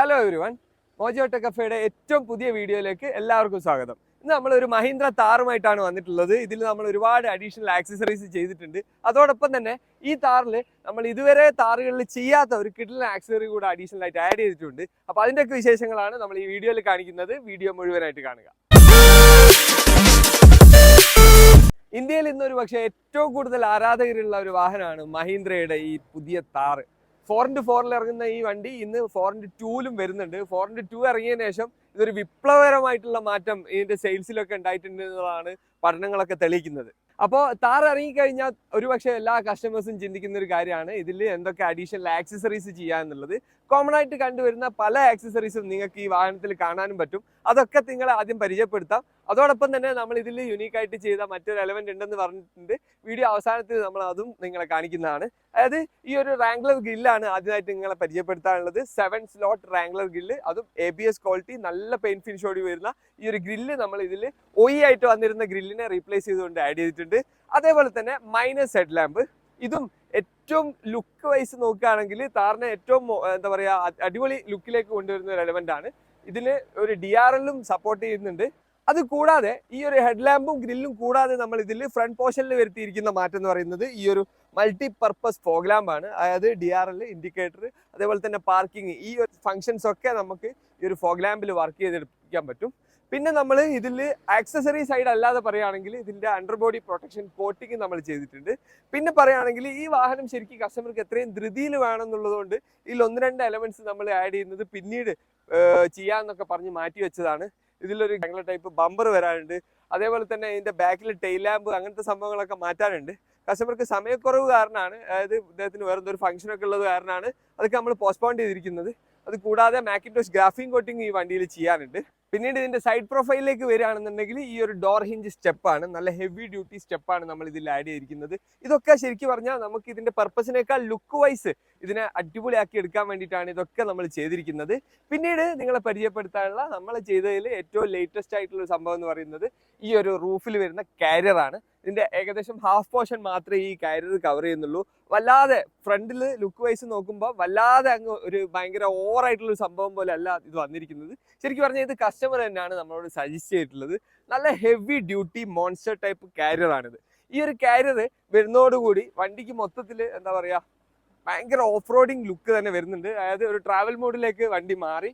Hello everyone, mojo tech കഫേയുടെ ഏറ്റവും പുതിയ വീഡിയോയിലേക്ക് എല്ലാവർക്കും സ്വാഗതം. ഇന്ന് നമ്മൾ ഒരു മഹീന്ദ്ര താറുമായിട്ടാണ് വന്നിട്ടുള്ളത്. ഇതിൽ നമ്മൾ ഒരുപാട് അഡീഷണൽ ആക്സസറീസ് ചെയ്തിട്ടുണ്ട്. അതോടൊപ്പം തന്നെ ഈ താറിൽ നമ്മൾ ഇതുവരെ താറുകളിൽ ചെയ്യാത്ത ഒരു കിഡിലൻ ആക്സസറി കൂടെ അഡീഷണൽ ആയിട്ട് ആഡ് ചെയ്തിട്ടുണ്ട്. അപ്പോൾ അതിൻ്റെയൊക്കെ വിശേഷങ്ങളാണ് നമ്മൾ ഈ വീഡിയോയിൽ കാണിക്കുന്നത്. വീഡിയോ മുഴുവനായിട്ട് കാണുക. ഇന്ത്യയിൽ ഇന്നൊരു പക്ഷേ ഏറ്റവും കൂടുതൽ ആരാധകരുള്ള ഒരു വാഹനമാണ് മഹീന്ദ്രയുടെ ഈ പുതിയ താറ്. 4x4 ഇറങ്ങുന്ന ഈ വണ്ടി ഇന്ന് 4x2 വരുന്നുണ്ട്. 4x2 ഇറങ്ങിയതിനു ശേഷം ഇതൊരു വിപ്ലവകരമായിട്ടുള്ള മാറ്റം ഇതിന്റെ സെയിൽസിലൊക്കെ ഉണ്ടായിട്ടുണ്ട് എന്നതാണ് പഠനങ്ങളൊക്കെ തെളിയിക്കുന്നത്. അപ്പോൾ താർ ഇറങ്ങിക്കഴിഞ്ഞാൽ ഒരുപക്ഷെ എല്ലാ കസ്റ്റമേഴ്സും ചിന്തിക്കുന്ന ഒരു കാര്യമാണ് ഇതിൽ എന്തൊക്കെ അഡീഷണൽ ആക്സസറീസ് ചെയ്യാന്നുള്ളത്. കോമൺ ആയിട്ട് കണ്ടുവരുന്ന പല ആക്സസറീസും നിങ്ങൾക്ക് ഈ വാഹനത്തിൽ കാണാനും പറ്റും. അതൊക്കെ നിങ്ങളെ ആദ്യം പരിചയപ്പെടുത്താം. അതോടൊപ്പം തന്നെ നമ്മൾ ഇതിൽ യുണീക്കായിട്ട് ചെയ്ത മറ്റൊരു എലമെന്റ് ഉണ്ടെന്ന് പറഞ്ഞിട്ടുണ്ട്. വീഡിയോ അവസാനത്തിൽ നമ്മൾ അതും നിങ്ങളെ കാണിക്കുന്നതാണ്. അതായത് ഈ ഒരു റാംഗ്ലർ ഗ്രില്ലാണ് ആദ്യമായിട്ട് നിങ്ങളെ പരിചയപ്പെടുത്താനുള്ളത്. 7 സ്ലോട്ട് റാംഗ്ലർ ഗ്രില്ല്, അതും ABS ക്വാളിറ്റി, നല്ല പെയിന്റ് ഫിനിഷോടി വരുന്ന ഈ ഒരു ഗ്രില്ല് നമ്മൾ ഇതിൽ OE ആയിട്ട് വന്നിരുന്ന ഗ്രില്ലിനെ റീപ്ലേസ് ചെയ്തുകൊണ്ട് ആഡ് ചെയ്തിട്ടുണ്ട്. അതേപോലെ തന്നെ മൈനസ് ഹെഡ് ലാമ്പ്, ഇതും ഏറ്റവും ലുക്ക് വൈസ് നോക്കുകയാണെങ്കിൽ താറിനെ ഏറ്റവും എന്താ പറയുക അടിപൊളി ലുക്കിലേക്ക് കൊണ്ടുവരുന്ന ഒരു എലമെന്റ് ആണ്. ഇതിൽ ഒരു DRLഉം സപ്പോർട്ട് ചെയ്യുന്നുണ്ട്. അത് കൂടാതെ ഈ ഒരു ഹെഡ് ലാമ്പും ഗ്രില്ലും കൂടാതെ നമ്മൾ ഇതിൽ ഫ്രണ്ട് പോർഷനിൽ വരുത്തിയിരിക്കുന്ന മാറ്റം എന്ന് പറയുന്നത് ഈ ഒരു മൾട്ടി പർപ്പസ് ഫോഗ് ലാമ്പാണ്. അതായത് DRL, ഇൻഡിക്കേറ്റർ, അതേപോലെ തന്നെ പാർക്കിംഗ്, ഈ ഒരു ഫങ്ഷൻസ് ഒക്കെ നമുക്ക് ഈ ഒരു ഫോഗ് ലാമ്പിൽ വർക്ക് ചെയ്തെടുപ്പിക്കാൻ പറ്റും. പിന്നെ നമ്മൾ ഇതിൽ ആക്സസറി സൈഡ് അല്ലാതെ പറയുകയാണെങ്കിൽ ഇതിൻ്റെ അണ്ടർബോഡി പ്രൊട്ടക്ഷൻ കോട്ടിങ് നമ്മൾ ചെയ്തിട്ടുണ്ട്. പിന്നെ പറയുകയാണെങ്കിൽ ഈ വാഹനം ശരിക്കും കസ്റ്റമർക്ക് എത്രയും ധൃതിയിൽ വേണമെന്നുള്ളത് കൊണ്ട് ഇതിൽ 1-2 എലമെന്റ്സ് നമ്മൾ ആഡ് ചെയ്യുന്നത് പിന്നീട് ചെയ്യാമെന്നൊക്കെ പറഞ്ഞ് മാറ്റി വെച്ചതാണ്. ഇതിലൊരു റാംഗ്ലർ ടൈപ്പ് ബമ്പർ വരാനുണ്ട്. അതേപോലെ തന്നെ ഇതിൻ്റെ ബാക്കിൽ ടെയിൽ ലാമ്പ്, അങ്ങനത്തെ സംഭവങ്ങളൊക്കെ മാറ്റാനുണ്ട്. കസ്റ്റമർക്ക് സമയക്കുറവ് കാരണമാണ്, അതായത് ഇദ്ദേഹത്തിന് വേറെ എന്തൊരു ഫംഗ്ഷനൊക്കെ ഉള്ളത് കാരണമാണ് അതൊക്കെ നമ്മൾ പോസ്റ്റ്പോൺ ചെയ്തിരിക്കുന്നത്. അത് കൂടാതെ മാക്കിൻടോഷ് ഗ്രാഫിൻ കോട്ടിങ് ഈ വണ്ടിയിൽ ചെയ്യാനുണ്ട്. പിന്നീട് ഇതിന്റെ സൈഡ് പ്രൊഫൈലിലേക്ക് വരികയാണെന്നുണ്ടെങ്കിൽ ഈ ഒരു ഡോർ ഹിഞ്ച് സ്റ്റെപ്പാണ്, നല്ല ഹെവി ഡ്യൂട്ടി സ്റ്റെപ്പാണ് നമ്മൾ ഇതിൽ ആഡ് ചെയ്തിരിക്കുന്നത്. ഇതൊക്കെ ശരിക്കും പറഞ്ഞാൽ നമുക്ക് ഇതിന്റെ പർപ്പസിനേക്കാൾ ലുക്ക് വൈസ് ഇതിനെ അടിപൊളിയാക്കി എടുക്കാൻ വേണ്ടിയിട്ടാണ് ഇതൊക്കെ നമ്മൾ ചെയ്തിരിക്കുന്നത്. പിന്നീട് നിങ്ങളെ പരിചയപ്പെടുത്താനുള്ള നമ്മൾ ചെയ്തതിൽ ഏറ്റവും ലേറ്റസ്റ്റ് ആയിട്ടുള്ള സംഭവം എന്ന് പറയുന്നത് ഈ ഒരു റൂഫിൽ വരുന്ന കാരിയറാണ്. ഇതിന്റെ ഏകദേശം ഹാഫ് പോർഷൻ മാത്രമേ ഈ കാരിയർ കവർ ചെയ്യുന്നുള്ളൂ. വല്ലാതെ ഫ്രണ്ടിൽ ലുക്ക് വൈസ് നോക്കുമ്പോൾ വല്ലാതെ അങ്ങ് ഒരു ഭയങ്കര ഓവറായിട്ടുള്ള സംഭവം പോലെ അല്ല ഇത് വന്നിരിക്കുന്നത്. ശരിക്കും പറഞ്ഞാൽ ഇത് കസ്റ്റമർ തന്നെയാണ് നമ്മളോട് സജസ്റ്റ് ചെയ്തിട്ടുള്ളത്. നല്ല ഹെവി ഡ്യൂട്ടി മോൺസ്റ്റർ ടൈപ്പ് കാരിയറാണിത്. ഈ ഒരു കാരിയർ വരുന്നതോടുകൂടി വണ്ടിക്ക് മൊത്തത്തിൽ എന്താ പറയുക ഭയങ്കര ഓഫ് റോഡിങ് ലുക്ക് തന്നെ വരുന്നുണ്ട്. അതായത് ഒരു ട്രാവൽ മോഡിലേക്ക് വണ്ടി മാറി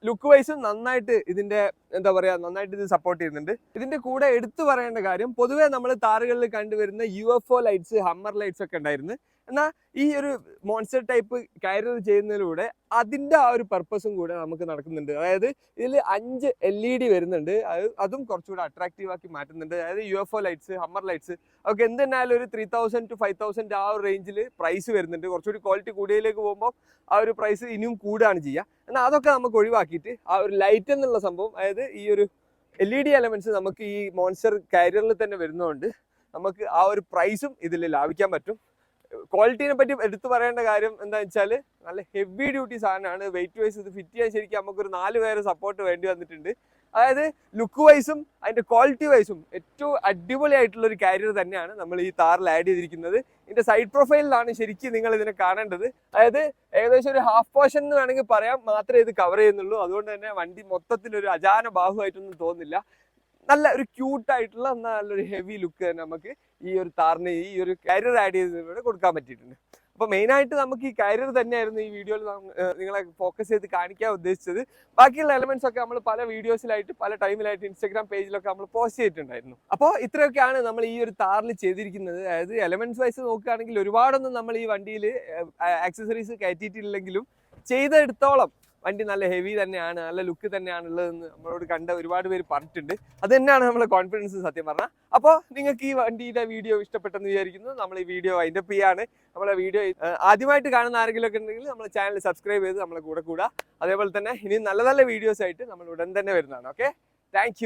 ലുക്ക് വൈസും നന്നായിട്ട് ഇതിന്റെ എന്താ പറയാ നന്നായിട്ട് ഇത് സപ്പോർട്ട് ചെയ്യുന്നുണ്ട്. ഇതിന്റെ കൂടെ എടുത്തു പറയേണ്ട കാര്യം, പൊതുവെ നമ്മൾ താറുകളിൽ കണ്ടുവരുന്ന UFO ലൈറ്റ്സ്, ഹമ്മർ ലൈറ്റ്സ് ഒക്കെ ഉണ്ടായിരുന്നു. എന്നാൽ ഈ ഒരു മോൺസ്റ്റർ ടൈപ്പ് കാരിയർ ചെയ്യുന്നതിലൂടെ അതിന്റെ ആ ഒരു പർപ്പസും കൂടെ നമുക്ക് നടക്കുന്നുണ്ട്. അതായത് ഇതിൽ 5 LED വരുന്നുണ്ട്. അതും കുറച്ചുകൂടെ അട്രാക്റ്റീവ് ആക്കി മാറ്റുന്നുണ്ട്. അതായത് UFO ലൈറ്റ്സ്, ഹമ്മർ ലൈറ്റ്സ് ഒക്കെ എന്തെന്നാലും ഒരു 3000 to 5000 ആ ഒരു റേഞ്ചിൽ പ്രൈസ് വരുന്നുണ്ട്. കുറച്ചുകൂടി ക്വാളിറ്റി കൂടിയതിലേക്ക് പോകുമ്പോൾ ആ ഒരു പ്രൈസ് ഇനിയും കൂടുകയാണ് ചെയ്യുക. എന്നാൽ അതൊക്കെ നമുക്ക് ഒഴിവാക്കിയിട്ട് ആ ഒരു ലൈറ്റ് എന്നുള്ള സംഭവം, അതായത് ഈ ഒരു LED എലമെന്റ്സ് നമുക്ക് ഈ മോൺസ്റ്റർ കാരിയറിൽ തന്നെ വരുന്നതുകൊണ്ട് നമുക്ക് ആ ഒരു പ്രൈസും ഇതിൽ ലാഭിക്കാൻ പറ്റും. ക്വാളിറ്റിനെ പറ്റി എടുത്തു പറയേണ്ട കാര്യം എന്താ വെച്ചാൽ നല്ല ഹെവി ഡ്യൂട്ടി സാധനമാണ്. വെയിറ്റ് വൈസ് ഇത് ഫിറ്റ് ചെയ്യാൻ ശരിക്കും നമുക്കൊരു 4 പേരെ സപ്പോർട്ട് വേണ്ടി വന്നിട്ടുണ്ട്. അതായത് ലുക്ക് വൈസും അതിൻ്റെ ക്വാളിറ്റി വൈസും ഏറ്റവും അടിപൊളിയായിട്ടുള്ള ഒരു കാരിയർ തന്നെയാണ് നമ്മൾ ഈ താറിൽ ആഡ് ചെയ്തിരിക്കുന്നത്. ഇതിൻ്റെ സൈഡ് പ്രൊഫൈലിലാണ് ശരിക്കും നിങ്ങൾ ഇതിനെ കാണേണ്ടത്. അതായത് ഏകദേശം ഒരു ഹാഫ് പോർഷൻ എന്ന് വേണമെങ്കിൽ പറയാം മാത്രമേ ഇത് കവർ ചെയ്യുന്നുള്ളൂ. അതുകൊണ്ട് തന്നെ വണ്ടി മൊത്തത്തിലൊരു അജാന ബാഹുവായിട്ടൊന്നും തോന്നില്ല. നല്ല ഒരു ക്യൂട്ടായിട്ടുള്ള നല്ലൊരു ഹെവി ലുക്ക് തന്നെ നമുക്ക് ഈ ഒരു താറിന് ഈ ഒരു കാരിയർ ആഡ് ചെയ്തതിലൂടെ കൊടുക്കാൻ പറ്റിയിട്ടുണ്ട്. അപ്പോൾ മെയിനായിട്ട് നമുക്ക് ഈ കാരിയർ തന്നെയായിരുന്നു ഈ വീഡിയോയിൽ നിങ്ങളെ ഫോക്കസ് ചെയ്ത് കാണിക്കാൻ ഉദ്ദേശിച്ചത്. ബാക്കിയുള്ള എലമെന്റ്സ് ഒക്കെ നമ്മൾ പല വീഡിയോസിലായിട്ട് പല ടൈമിലായിട്ട് ഇൻസ്റ്റാഗ്രാം പേജിലൊക്കെ നമ്മൾ പോസ്റ്റ് ചെയ്തിട്ടുണ്ടായിരുന്നു. അപ്പോൾ ഇത്രയൊക്കെയാണ് നമ്മൾ ഈ ഒരു താറിൽ ചെയ്തിരിക്കുന്നത്. അതായത് എലമെന്റ്സ് വൈസ് നോക്കുകയാണെങ്കിൽ ഒരുപാടൊന്നും നമ്മൾ ഈ വണ്ടിയിൽ ആക്സസറീസ് കയറ്റിയിട്ടില്ലെങ്കിലും ചെയ്തെടുത്തോളം വണ്ടി നല്ല ഹെവി തന്നെയാണ്, നല്ല ലുക്ക് തന്നെയാണുള്ളതെന്ന് നമ്മളോട് കണ്ട ഒരുപാട് പേര് പറഞ്ഞിട്ടുണ്ട്. അത് തന്നെയാണ് നമ്മളെ കോൺഫിഡൻസ് സത്യം പറഞ്ഞാൽ. അപ്പോൾ നിങ്ങൾക്ക് ഈ വണ്ടിയുടെ വീഡിയോ ഇഷ്ടപ്പെട്ടെന്ന് വിചാരിക്കുന്നു. നമ്മൾ ഈ വീഡിയോ വൈൻഡപ്പ് ചെയ്യാണ്. നമ്മളെ വീഡിയോ ആദ്യമായിട്ട് കാണുന്ന ആരെങ്കിലും ഒക്കെ ഉണ്ടെങ്കിൽ നമ്മളെ ചാനൽ സബ്സ്ക്രൈബ് ചെയ്ത് നമ്മളെ കൂടെ കൂടുക. അതേപോലെ തന്നെ ഇനി നല്ല നല്ല വീഡിയോസ് ആയിട്ട് നമ്മൾ ഉടൻ തന്നെ വരുന്നതാണ്. Okay, thank